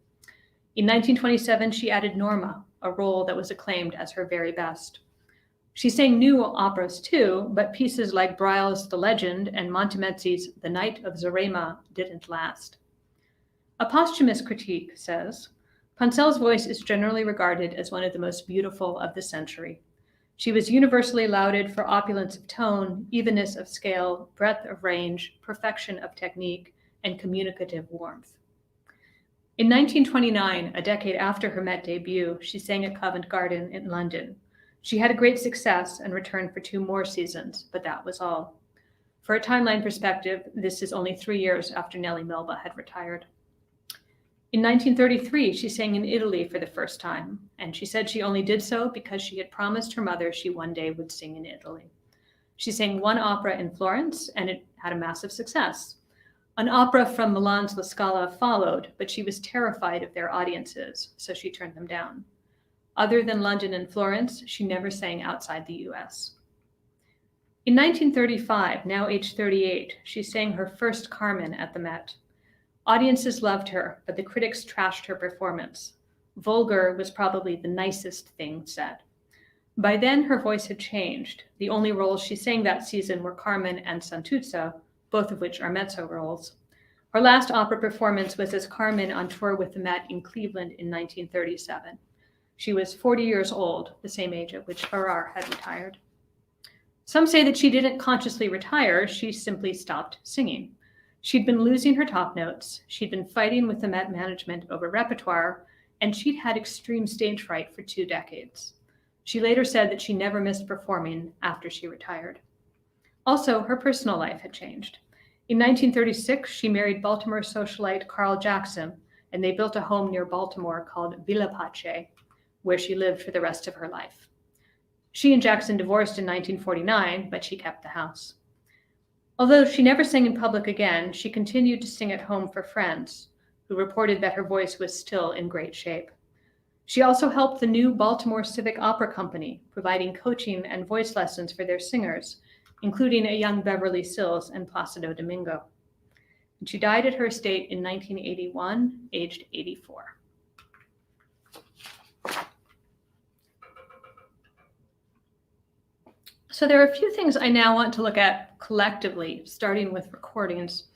In 1927, she added Norma, a role that was acclaimed as her very best. She sang new operas too, but pieces like Braille's The Legend and Montemezzi's The Night of Zarema didn't last. A posthumous critique says, Poncelle's voice is generally regarded as one of the most beautiful of the century. She was universally lauded for opulence of tone, evenness of scale, breadth of range, perfection of technique, and communicative warmth. In 1929, a decade after her Met debut, she sang at Covent Garden in London. She had a great success and returned for 2 more seasons, but that was all. For a timeline perspective, this is only 3 years after Nellie Melba had retired. In 1933, she sang in Italy for the first time, and she said she only did so because she had promised her mother she one day would sing in Italy. She sang 1 opera in Florence, and it had a massive success. An opera from Milan's La Scala followed, but she was terrified of their audiences, so she turned them down. Other than London and Florence, she never sang outside the US. In 1935, now age 38, she sang her first Carmen at the Met. Audiences loved her, but the critics trashed her performance. Vulgar was probably the nicest thing said. By then, her voice had changed. The only roles she sang that season were Carmen and Santuzza, both of which are mezzo roles. Her last opera performance was as Carmen on tour with the Met in Cleveland in 1937. She was 40 years old, the same age at which Farrar had retired. Some say that she didn't consciously retire, she simply stopped singing. She'd been losing her top notes, she'd been fighting with the Met management over repertoire, and she'd had extreme stage fright for 2 decades. She later said that she never missed performing after she retired. Also, her personal life had changed. In 1936, she married Baltimore socialite Carl Jackson, and they built a home near Baltimore called Villa Pace, where she lived for the rest of her life. She and Jackson divorced in 1949, but she kept the house. Although she never sang in public again, she continued to sing at home for friends, who reported that her voice was still in great shape. She also helped the new Baltimore Civic Opera Company, providing coaching and voice lessons for their singers, including a young Beverly Sills and Placido Domingo. And she died at her estate in 1981, aged 84. So there are a few things I now want to look at collectively, starting with recordings.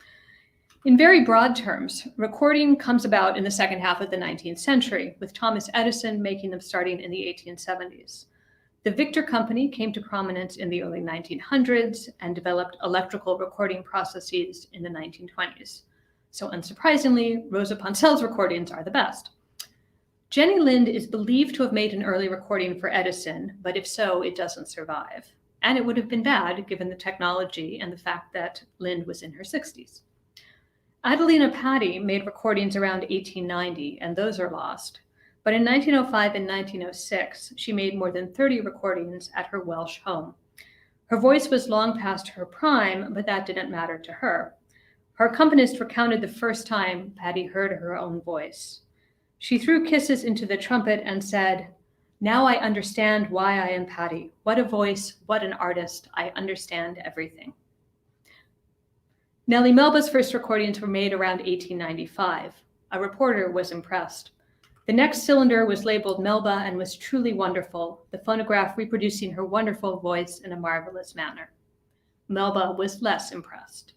In very broad terms, recording comes about in the second half of the 19th century, with Thomas Edison making them starting in the 1870s. The Victor Company came to prominence in the early 1900s and developed electrical recording processes in the 1920s. So unsurprisingly, Rosa Poncelle's recordings are the best. Jenny Lind is believed to have made an early recording for Edison, but if so, it doesn't survive. And it would have been bad given the technology and the fact that Lind was in her 60s. Adelina Patti made recordings around 1890, and those are lost. But in 1905 and 1906, she made more than 30 recordings at her Welsh home. Her voice was long past her prime, but that didn't matter to her. Her accompanist recounted the first time Patti heard her own voice. She threw kisses into the trumpet and said, "Now I understand why I am Patti. What a voice, what an artist. I understand everything." Nellie Melba's first recordings were made around 1895. A reporter was impressed. The next cylinder was labeled Melba and was truly wonderful, the phonograph reproducing her wonderful voice in a marvelous manner. Melba was less impressed.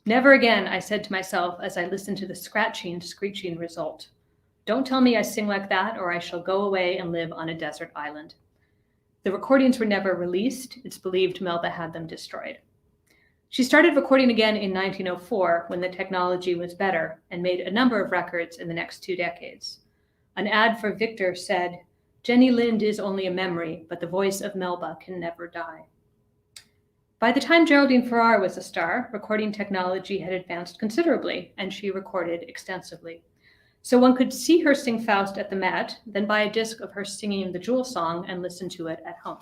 "Never again," I said to myself as I listened to the scratching, screeching result. "Don't tell me I sing like that or I shall go away and live on a desert island." The recordings were never released. It's believed Melba had them destroyed. She started recording again in 1904 when the technology was better and made a number of records in the next 2 decades. An ad for Victor said, "Jenny Lind is only a memory, but the voice of Melba can never die." By the time Geraldine Farrar was a star, recording technology had advanced considerably, and she recorded extensively. So one could see her sing Faust at the Met, then buy a disc of her singing the Jewel Song and listen to it at home.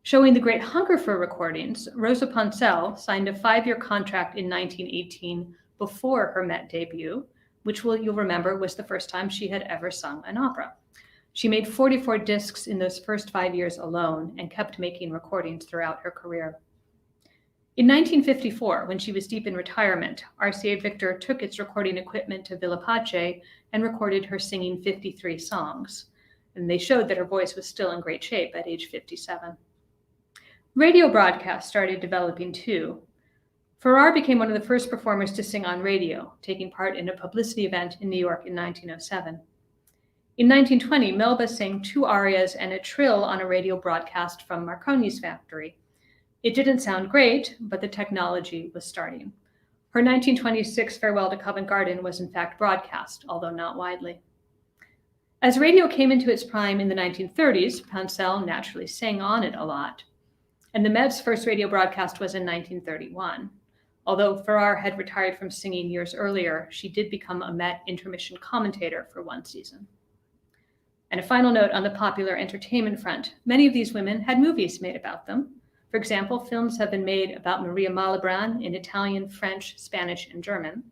Showing the great hunger for recordings, Rosa Poncell signed a 5-year contract in 1918 before her Met debut, which you'll remember was the first time she had ever sung an opera. She made 44 discs in those first 5 years alone and kept making recordings throughout her career. In 1954, when she was deep in retirement, RCA Victor took its recording equipment to Villa Pace and recorded her singing 53 songs. And they showed that her voice was still in great shape at age 57. Radio broadcasts started developing too. Farrar became one of the first performers to sing on radio, taking part in a publicity event in New York in 1907. In 1920, Melba sang 2 arias and a trill on a radio broadcast from Marconi's factory. It didn't sound great, but the technology was starting. Her 1926 Farewell to Covent Garden was in fact broadcast, although not widely. As radio came into its prime in the 1930s, Poncell naturally sang on it a lot. And the Met's first radio broadcast was in 1931. Although Farrar had retired from singing years earlier, she did become a Met intermission commentator for 1 season. And a final note on the popular entertainment front, many of these women had movies made about them. For example, films have been made about Maria Malibran in Italian, French, Spanish, and German.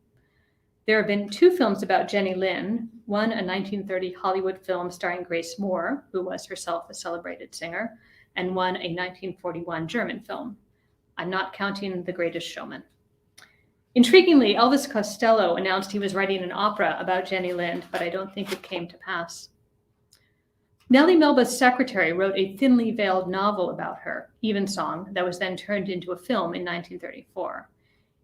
There have been 2 films about Jenny Lind, one a 1930 Hollywood film starring Grace Moore, who was herself a celebrated singer, and one a 1941 German film. I'm not counting The Greatest Showman. Intriguingly, Elvis Costello announced he was writing an opera about Jenny Lind, but I don't think it came to pass. Nellie Melba's secretary wrote a thinly veiled novel about her, Evensong, that was then turned into a film in 1934.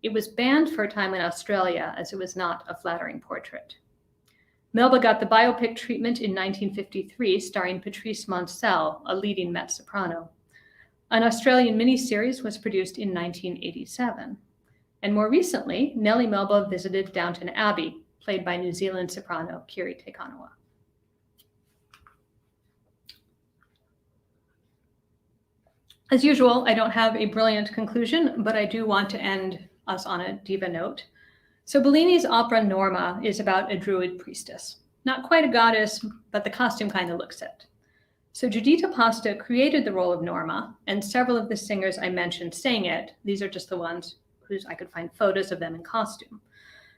It was banned for a time in Australia as it was not a flattering portrait. Melba got the biopic treatment in 1953, starring Patrice Moncel, a leading mezzo-soprano. An Australian miniseries was produced in 1987. And more recently, Nellie Melba visited Downton Abbey, played by New Zealand soprano Kiri Te Kanawa. As usual, I don't have a brilliant conclusion, but I do want to end us on a diva note. So Bellini's opera Norma is about a druid priestess. Not quite a goddess, but the costume kind of looks it. So Judita Pasta created the role of Norma, and several of the singers I mentioned sang it. These are just the ones whose I could find photos of them in costume.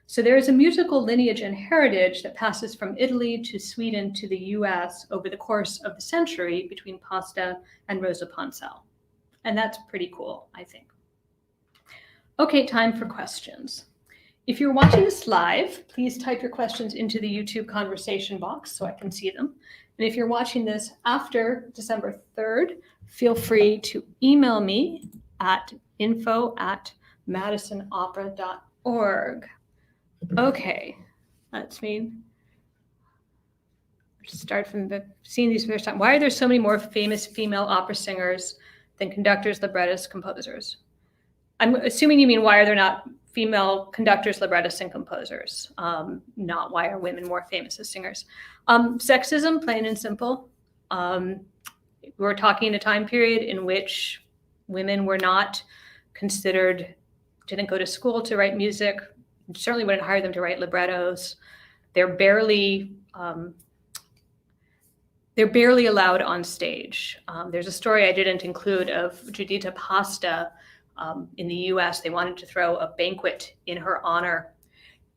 So there is a musical lineage and heritage that passes from Italy to Sweden to the US over the course of the century between Pasta and Rosa Ponselle. And that's pretty cool, I think. Okay, time for questions. If you're watching this live, please type your questions into the YouTube conversation box so I can see them. And if you're watching this after December 3rd, feel free to email me at info@madisonopera.org. Okay, let's see. Start from seeing these for the first time. Why are there so many more famous female opera singers than conductors, librettists, composers? I'm assuming you mean why are there not female conductors, librettists, and composers? Not why are women more famous as singers? Sexism, plain and simple. We're talking a time period in which women were not considered, didn't go to school to write music, certainly wouldn't hire them to write librettos. They're barely allowed on stage. There's a story I didn't include of Judita Pasta in the US. They wanted to throw a banquet in her honor,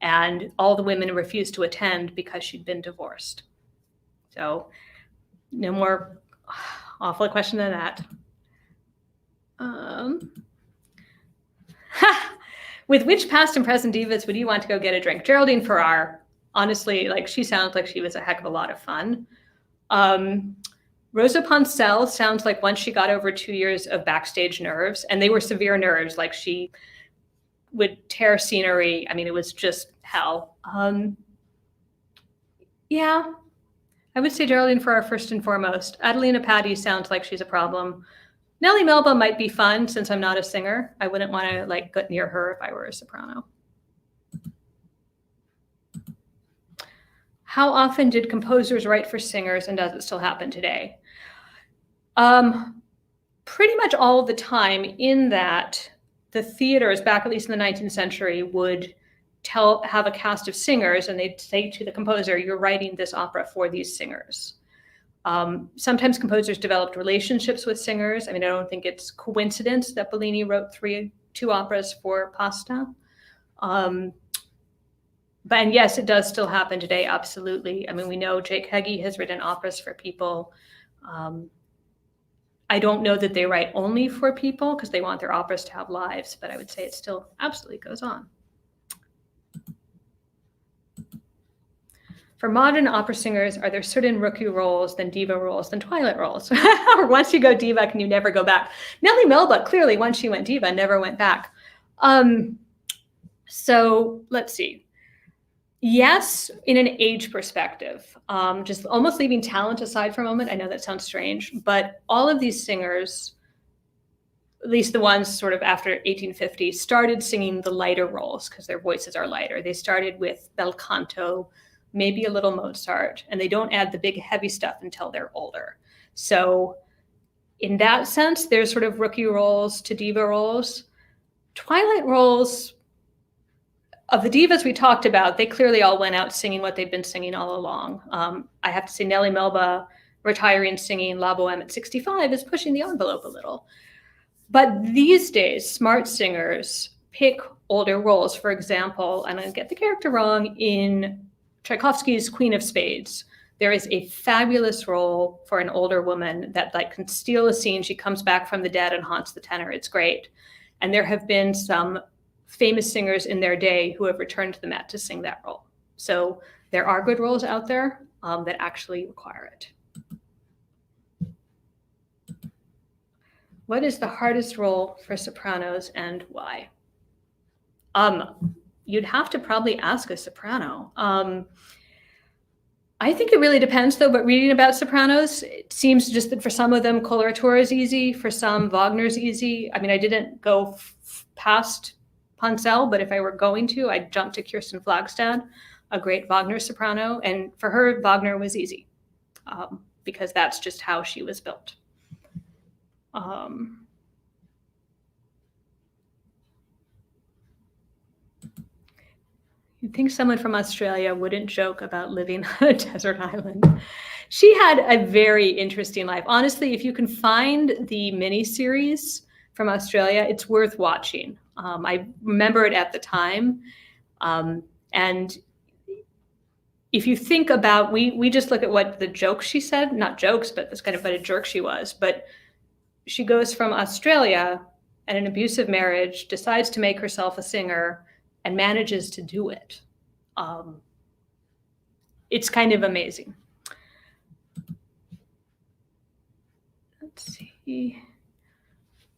and all the women refused to attend because she'd been divorced. So no more awful question than that. With which past and present divas would you want to go get a drink? Geraldine Farrar. Honestly, like, she sounds like she was a heck of a lot of fun. Rosa Ponselle sounds like once she got over 2 years of backstage nerves, and they were severe nerves, like she would tear scenery. I mean, it was just hell. Yeah, I would say Geraldine Farrar first and foremost. Adelina Patti sounds like she's a problem. Nellie Melba might be fun since I'm not a singer. I wouldn't want to like get near her if I were a soprano. How often did composers write for singers, and does it still happen today? Pretty much all the time, in that the theaters, back at least in the 19th century, would have a cast of singers, and they'd say to the composer, you're writing this opera for these singers. Sometimes composers developed relationships with singers. I mean, I don't think it's coincidence that Bellini wrote two operas for Pasta. And yes, it does still happen today, absolutely. I mean, we know Jake Heggie has written operas for people. I don't know that they write only for people because they want their operas to have lives, but I would say it still absolutely goes on. For modern opera singers, are there certain rookie roles, then diva roles, then twilight roles? Or once you go diva, can you never go back? Nellie Melba, clearly, once she went diva, never went back. So let's see. Yes, in an age perspective, just almost leaving talent aside for a moment. I know that sounds strange, but all of these singers, at least the ones sort of after 1850, started singing the lighter roles because their voices are lighter. They started with bel canto, maybe a little Mozart, and they don't add the big heavy stuff until they're older. So in that sense, there's sort of rookie roles to diva roles. Twilight roles, of the divas we talked about, they clearly all went out singing what they've been singing all along. I have to say Nellie Melba retiring singing La Boheme at 65 is pushing the envelope a little. But these days, smart singers pick older roles. For example, and I get the character wrong, in Tchaikovsky's Queen of Spades, there is a fabulous role for an older woman that like can steal a scene. She comes back from the dead and haunts the tenor. It's great. And there have been some famous singers in their day who have returned to the Met to sing that role. So there are good roles out there that actually require it. What is the hardest role for sopranos and why? You'd have to probably ask a soprano. I think it really depends though, but reading about sopranos, it seems just that for some of them, coloratura is easy, for some, Wagner's easy. I mean, I didn't go past Poncell, but if I were going to, I'd jump to Kirsten Flagstad, a great Wagner soprano. And for her, Wagner was easy because that's just how she was built. You'd think someone from Australia wouldn't joke about living on a desert island. She had a very interesting life. Honestly, if you can find the miniseries from Australia, it's worth watching. I remember it at the time. And if you think about, we just look at what the jokes she said, not jokes, but that's kind of what a jerk she was. But she goes from Australia and an abusive marriage, decides to make herself a singer, and manages to do it. It's kind of amazing. Let's see.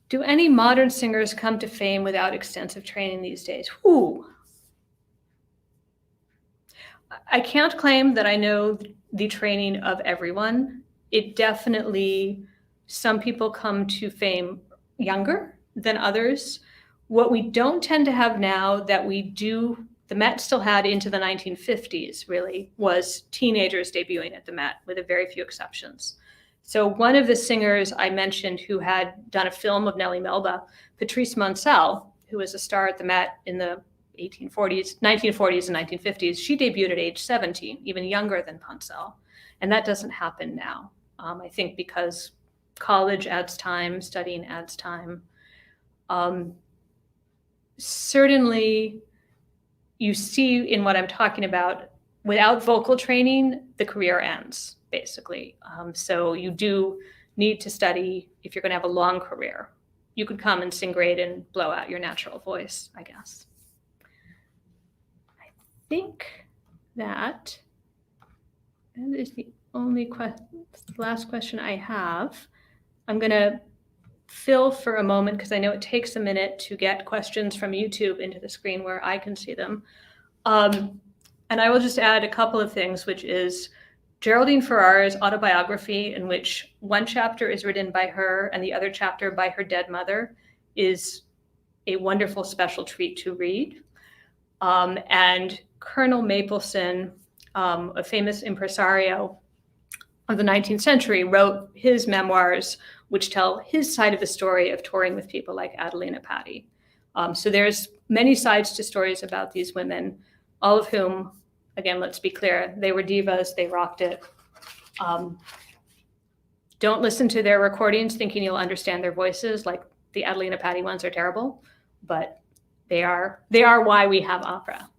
Do any modern singers come to fame without extensive training these days? Ooh. I can't claim that I know the training of everyone. It definitely, some people come to fame younger than others. What we don't tend to have now that we do, the Met still had into the 1950s really, was teenagers debuting at the Met with a very few exceptions. So one of the singers I mentioned who had done a film of Nellie Melba, Patrice Moncel, who was a star at the Met in the 1940s and 1950s, she debuted at age 17, even younger than Poncell. And that doesn't happen now. I think because college adds time, studying adds time. Certainly, you see in what I'm talking about, without vocal training, the career ends, basically. So you do need to study if you're going to have a long career. You could come and sing great and blow out your natural voice, I guess. I think that is the only last question I have. I'm going to fill for a moment because I know it takes a minute to get questions from YouTube into the screen where I can see them. And I will just add a couple of things, which is Geraldine Farrar's autobiography, in which one chapter is written by her and the other chapter by her dead mother, is a wonderful special treat to read. And Colonel Mapleson, a famous impresario of the 19th century, wrote his memoirs, which tell his side of the story of touring with people like Adelina Patti. So there's many sides to stories about these women, all of whom, again, let's be clear, they were divas, they rocked it. Don't listen to their recordings thinking you'll understand their voices, like the Adelina Patti ones are terrible, but they are why we have opera.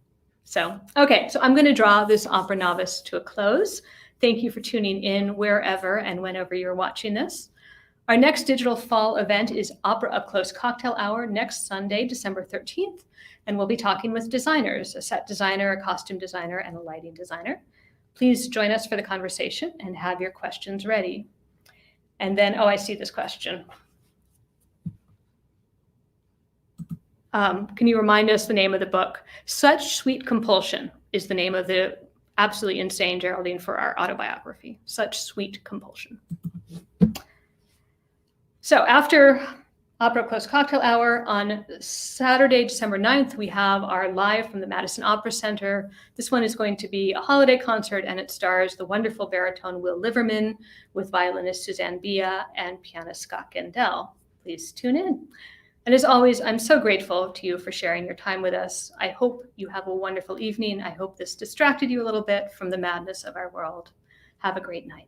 So, okay, so I'm going to draw this opera novice to a close. Thank you for tuning in wherever and whenever you're watching this. Our next digital fall event is Opera Up Close Cocktail Hour next Sunday, December 13th, and we'll be talking with designers, a set designer, a costume designer, and a lighting designer. Please join us for the conversation and have your questions ready. And then, oh, I see this question. Can you remind us the name of the book? Such Sweet Compulsion is the name of the absolutely insane Geraldine Farrar autobiography. Such Sweet Compulsion. So after Opera Close Cocktail Hour on Saturday, December 9th, we have our live from the Madison Opera Center. This one is going to be a holiday concert, and it stars the wonderful baritone Will Liverman with violinist Suzanne Bia and pianist Scott Gendel. Please tune in. And as always, I'm so grateful to you for sharing your time with us. I hope you have a wonderful evening. I hope this distracted you a little bit from the madness of our world. Have a great night.